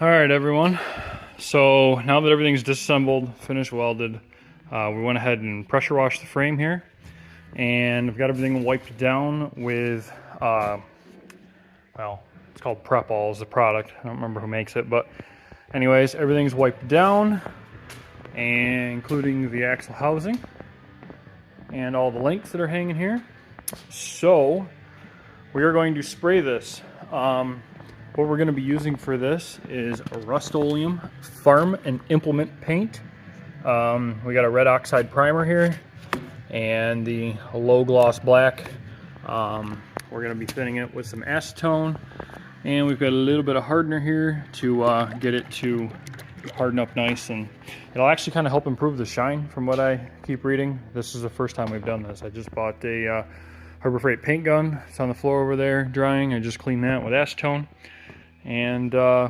Alright everyone, so now that everything's disassembled, finished welded, we went ahead and pressure washed the frame here, and we've got everything wiped down with, well, it's called Prep-All is the product. I don't remember who makes it, but anyways, everything's wiped down, and including the axle housing and all the links that are hanging here. So we are going to spray this. What we're going to be using for this is a Rust-Oleum Farm and Implement paint. We got a red oxide primer here and the low gloss black. We're going to be thinning it with some acetone, and we've got a little bit of hardener here to get it to harden up nice, and it'll actually kind of help improve the shine from what I keep reading. This is the first time we've done this. I just bought a Harbor Freight paint gun. It's on the floor over there drying. I just cleaned that with acetone. And yeah,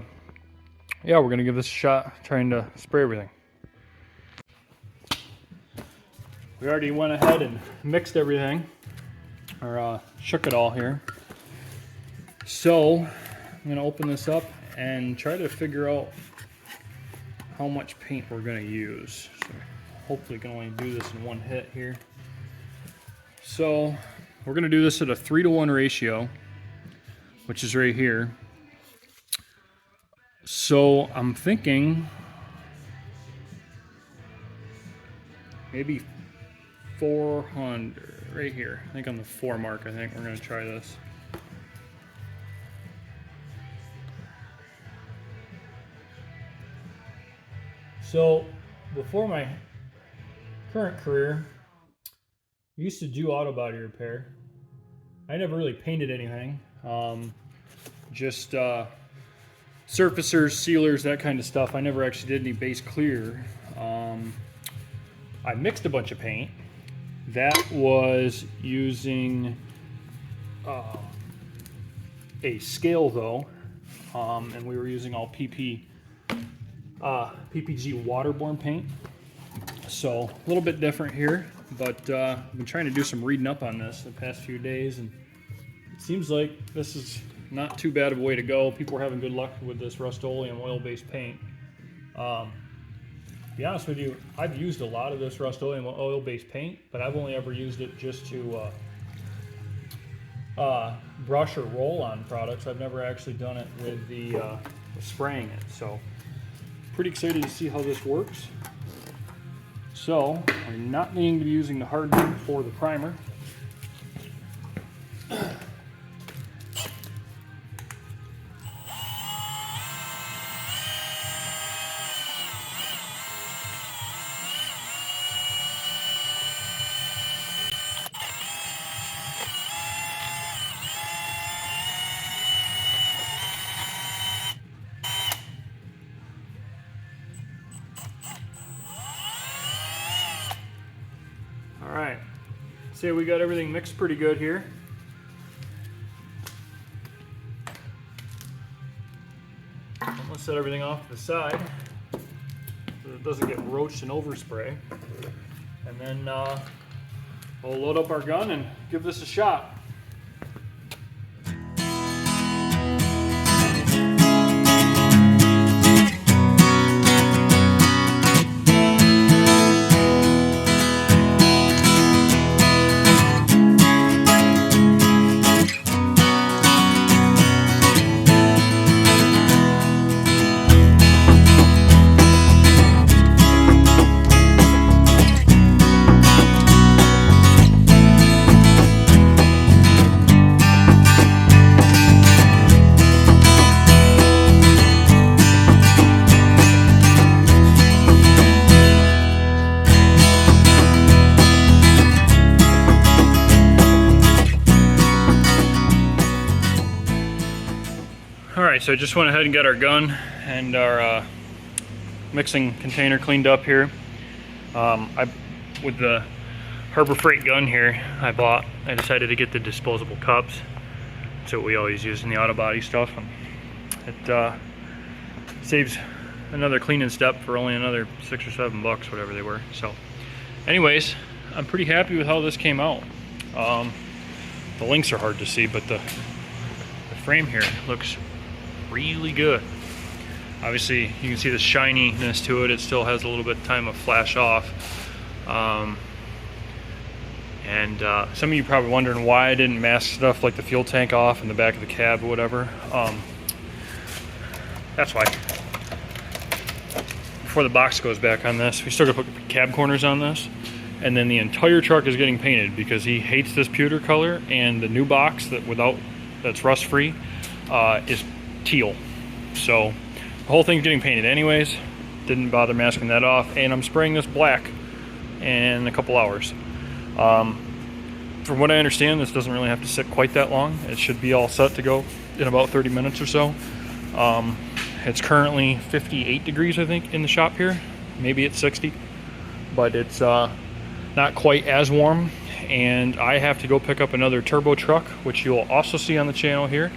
we're gonna give this a shot, trying to spray everything. We already went ahead and mixed everything, or shook it all here. So I'm gonna open this up and try to figure out how much paint we're gonna use. So hopefully can only do this in one hit here. So we're gonna do this at a 3-to-1 ratio, which is right here. So I'm thinking maybe 400 right here. I think on the 4 mark, I think we're going to try this. So before my current career, I used to do auto body repair. I never really painted anything. Just surfacers, sealers, that kind of stuff. I never actually did any base clear. I mixed a bunch of paint. That was using a scale though, and we were using all PPG waterborne paint. So a little bit different here, but I've been trying to do some reading up on this the past few days, and it seems like this is not too bad of a way to go. People are having good luck with this Rust-Oleum oil-based paint. To be honest with you, I've used a lot of this Rust-Oleum oil-based paint, but I've only ever used it just to brush or roll on products. I've never actually done it with the spraying it. So pretty excited to see how this works. So we're not going to be using the hardener for the primer. Alright, say we got everything mixed pretty good here. I'm going to set everything off to the side so it doesn't get roached and overspray. And then we'll load up our gun and give this a shot. Alright, so I just went ahead and got our gun and our mixing container cleaned up here. With the Harbor Freight gun here I decided to get the disposable cups. That's what we always use in the auto body stuff. And it saves another cleaning step for only another $6 or $7, whatever they were. So anyways, I'm pretty happy with how this came out. The links are hard to see, but the frame here looks really good. Obviously, you can see the shininess to it. It still has a little bit of time of flash off. Some of you probably wondering why I didn't mask stuff like the fuel tank off in the back of the cab or whatever. That's why. Before the box goes back on this, we still gotta put cab corners on this. And then the entire truck is getting painted because he hates this pewter color, and the new box that's rust free is teal. So the whole thing's getting painted anyways. Didn't bother masking that off, and I'm spraying this black in a couple hours. From what I understand, this doesn't really have to sit quite that long. It should be all set to go in about 30 minutes or so. It's currently 58 degrees, I think, in the shop here. Maybe it's 60, but it's not quite as warm. And I have to go pick up another turbo truck, which you'll also see on the channel here,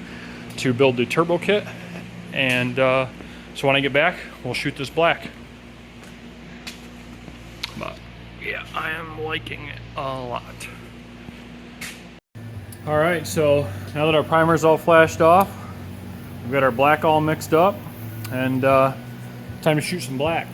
to build the turbo kit. And so when I get back, we'll shoot this black. But yeah, I am liking it a lot. All right, so now that our primer's all flashed off, we've got our black all mixed up, and time to shoot some black.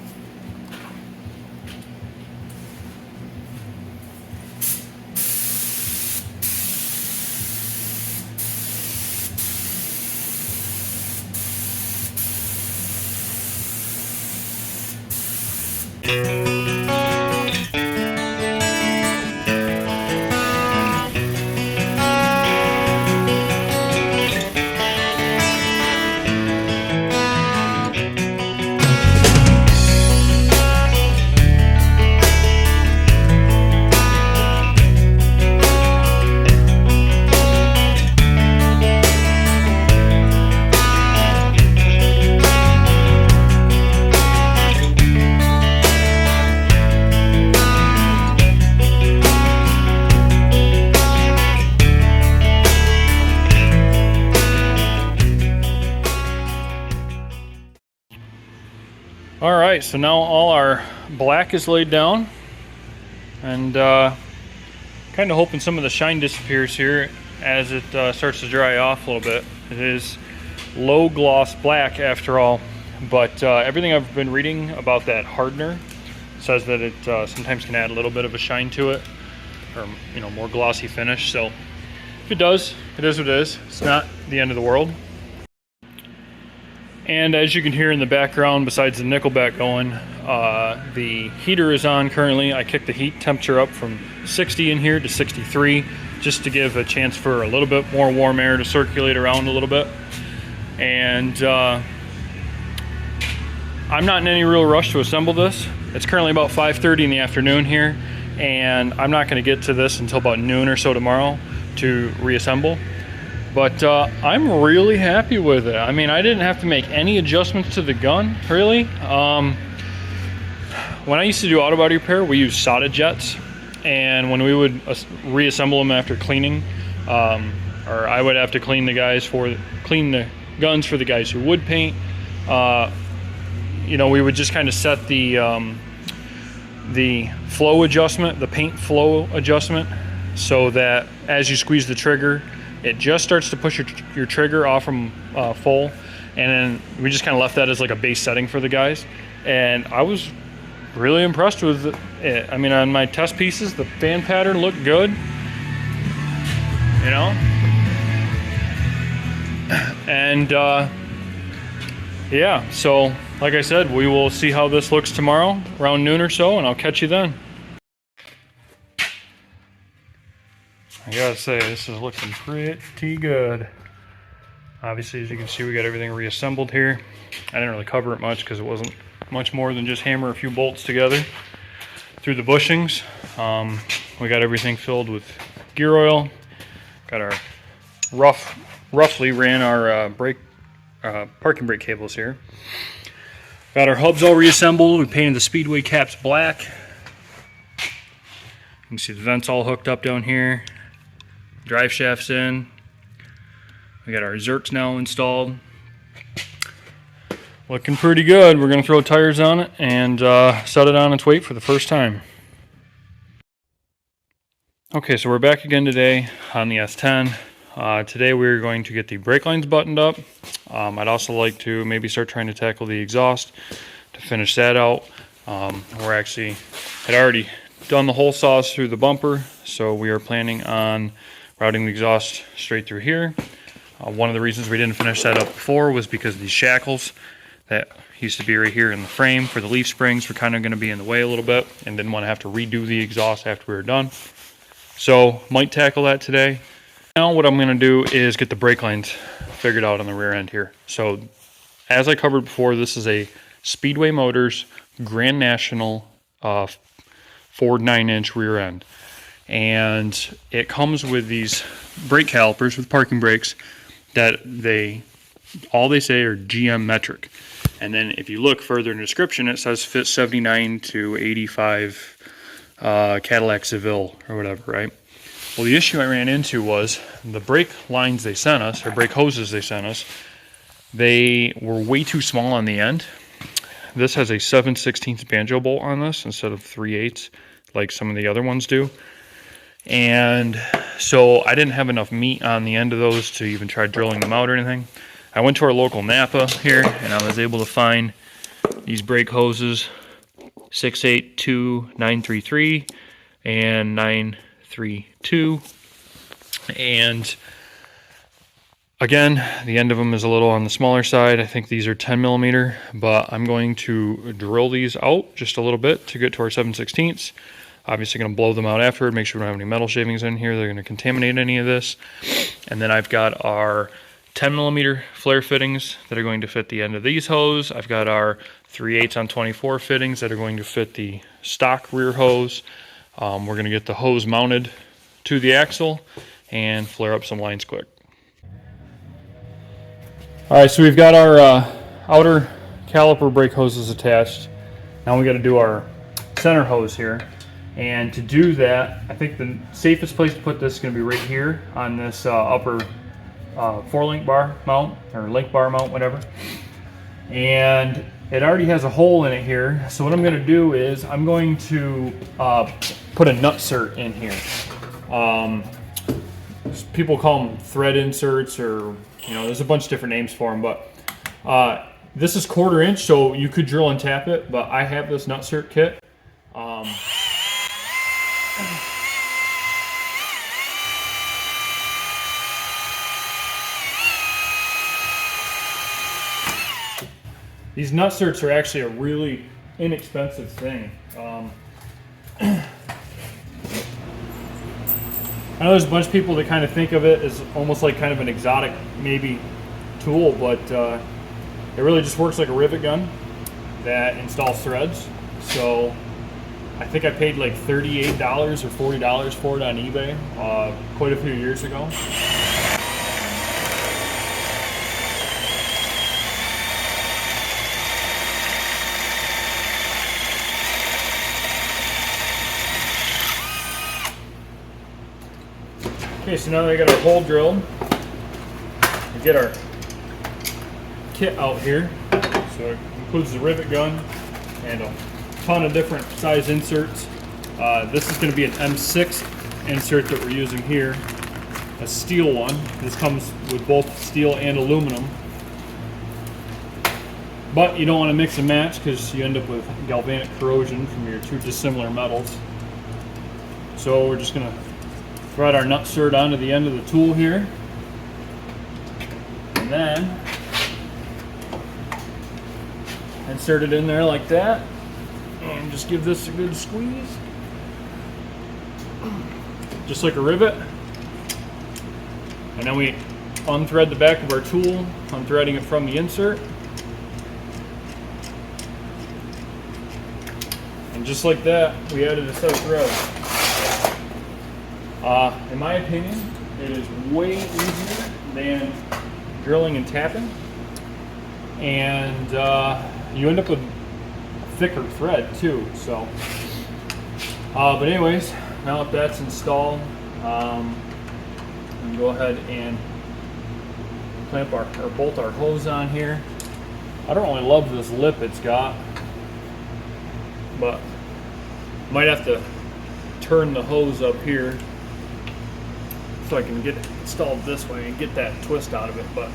All right, so now all our black is laid down, and kind of hoping some of the shine disappears here as it starts to dry off a little bit. It is low gloss black after all, but everything I've been reading about that hardener says that it sometimes can add a little bit of a shine to it, or more glossy finish. So if it does, it is what it is. It's not the end of the world. And as you can hear in the background, besides the Nickelback going, the heater is on currently. I kicked the heat temperature up from 60 in here to 63, just to give a chance for a little bit more warm air to circulate around a little bit. And I'm not in any real rush to assemble this. It's currently about 5:30 in the afternoon here, and I'm not going to get to this until about noon or so tomorrow to reassemble. But I'm really happy with it. I mean, I didn't have to make any adjustments to the gun, really. When I used to do auto body repair, we used solder jets, and when we would reassemble them after cleaning, or I would have to clean the guns for the guys who would paint. We would just kind of set the flow adjustment, the paint flow adjustment, so that as you squeeze the trigger, it just starts to push your trigger off from full, and then we just kind of left that as like a base setting for the guys. And I was really impressed with it. I mean, on my test pieces, the fan pattern looked good, and yeah, so like I said, we will see how this looks tomorrow around noon or so, and I'll catch you then. I gotta say, this is looking pretty good. Obviously, as you can see, we got everything reassembled here. I didn't really cover it much because it wasn't much more than just hammer a few bolts together through the bushings. We got everything filled with gear oil. Got our roughly ran our parking brake cables here. Got our hubs all reassembled. We painted the speedway caps black. You can see the vents all hooked up down here. Drive shafts in. We got our Zerks now installed. Looking pretty good. We're going to throw tires on it and set it on its weight for the first time. Okay, so we're back again today on the S-10. Today we're going to get the brake lines buttoned up. I'd also like to maybe start trying to tackle the exhaust to finish that out. We're actually had already done the hole saws through the bumper, so we are planning on routing the exhaust straight through here. One of the reasons we didn't finish that up before was because these shackles that used to be right here in the frame for the leaf springs were kind of going to be in the way a little bit, and didn't want to have to redo the exhaust after we were done. So might tackle that today. Now what I'm going to do is get the brake lines figured out on the rear end here. So as I covered before, this is a Speedway Motors Grand National Ford 9-inch rear end, and it comes with these brake calipers with parking brakes that all they say are GM metric. And then if you look further in the description, it says fit 79 to 85 Cadillac Seville or whatever, right? Well, the issue I ran into was the brake lines they sent us, or brake hoses they sent us, they were way too small on the end. This has a 7/16 banjo bolt on this instead of 3/8 like some of the other ones do. And so I didn't have enough meat on the end of those to even try drilling them out or anything. I went to our local Napa here, and I was able to find these brake hoses, 682, 933, and 932. And again, the end of them is a little on the smaller side. I think these are 10 millimeter, but I'm going to drill these out just a little bit to get to our 7/16. Obviously going to blow them out afterward, make sure we don't have any metal shavings in here. They're going to contaminate any of this. And then I've got our 10 millimeter flare fittings that are going to fit the end of these hose. I've got our 3/8 on 24 fittings that are going to fit the stock rear hose. We're going to get the hose mounted to the axle and flare up some lines quick. All right, so we've got our outer caliper brake hoses attached. Now we got to do our center hose here. And to do that, I think the safest place to put this is going to be right here on this upper 4-link bar mount, or link bar mount, whatever. And it already has a hole in it here. So what I'm going to do is I'm going to put a nutsert in here. People call them thread inserts, or there's a bunch of different names for them. But this is 1/4 inch, so you could drill and tap it. But I have this nutsert kit. These nutserts are actually a really inexpensive thing. I know there's a bunch of people that kind of think of it as almost like kind of an exotic maybe tool, but it really just works like a rivet gun that installs threads. So I think I paid like $38 or $40 for it on eBay quite a few years ago. Okay, so now that I got our hole drilled, we get our kit out here. So it includes the rivet gun and a ton of different size inserts. This is going to be an M6 insert that we're using here, a steel one. This comes with both steel and aluminum. But you don't want to mix and match because you end up with galvanic corrosion from your two dissimilar metals. So we're just going to thread our nutsert onto the end of the tool here, and then insert it in there like that, and just give this a good squeeze, just like a rivet. And then we unthread the back of our tool, unthreading it from the insert, and just like that we added a set of threads. In my opinion, it is way easier than drilling and tapping, and you end up with thicker thread too. So, but anyways, now that that's installed, we go ahead and clamp or bolt our hose on here. I don't really love this lip it's got, but might have to turn the hose up here so I can get it installed this way and get that twist out of it. But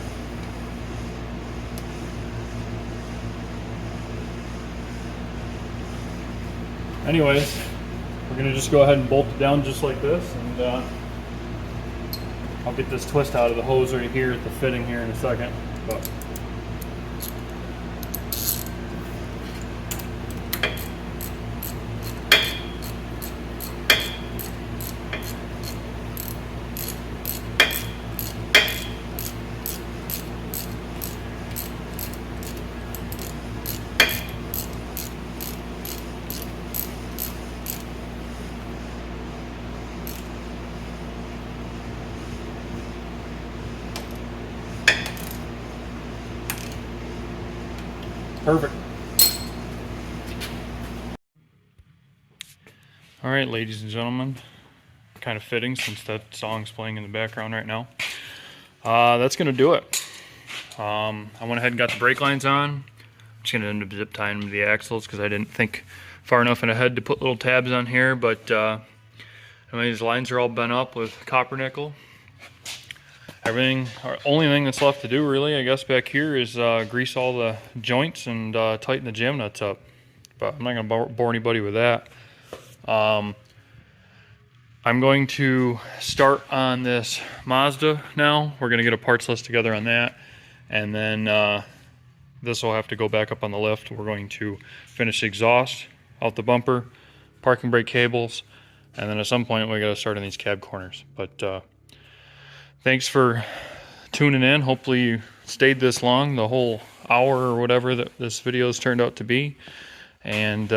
anyways, we're gonna just go ahead and bolt it down just like this, and I'll get this twist out of the hose right here at the fitting here in a second. But perfect. All right, ladies and gentlemen, kind of fitting since that song's playing in the background right now. That's gonna do it. I went ahead and got the brake lines on. I'm just gonna end up zip tying them to the axles because I didn't think far enough ahead to put little tabs on here, but these lines are all bent up with copper nickel. Everything, only thing that's left to do really, I guess, back here is grease all the joints and tighten the jam nuts up. But I'm not gonna bore anybody with that. I'm going to start on this Mazda now. We're gonna get a parts list together on that, and then this will have to go back up on the lift. We're going to finish the exhaust out the bumper, parking brake cables, and then at some point we gotta start on these cab corners. But thanks for tuning in. Hopefully you stayed this long, the whole hour or whatever that this video has turned out to be. And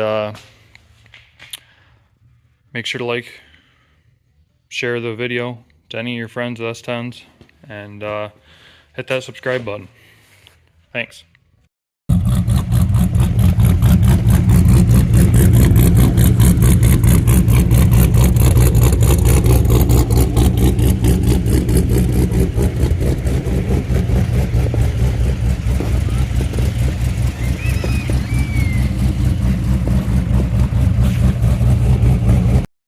make sure to like, share the video to any of your friends with S-10s, and hit that subscribe button. Thanks.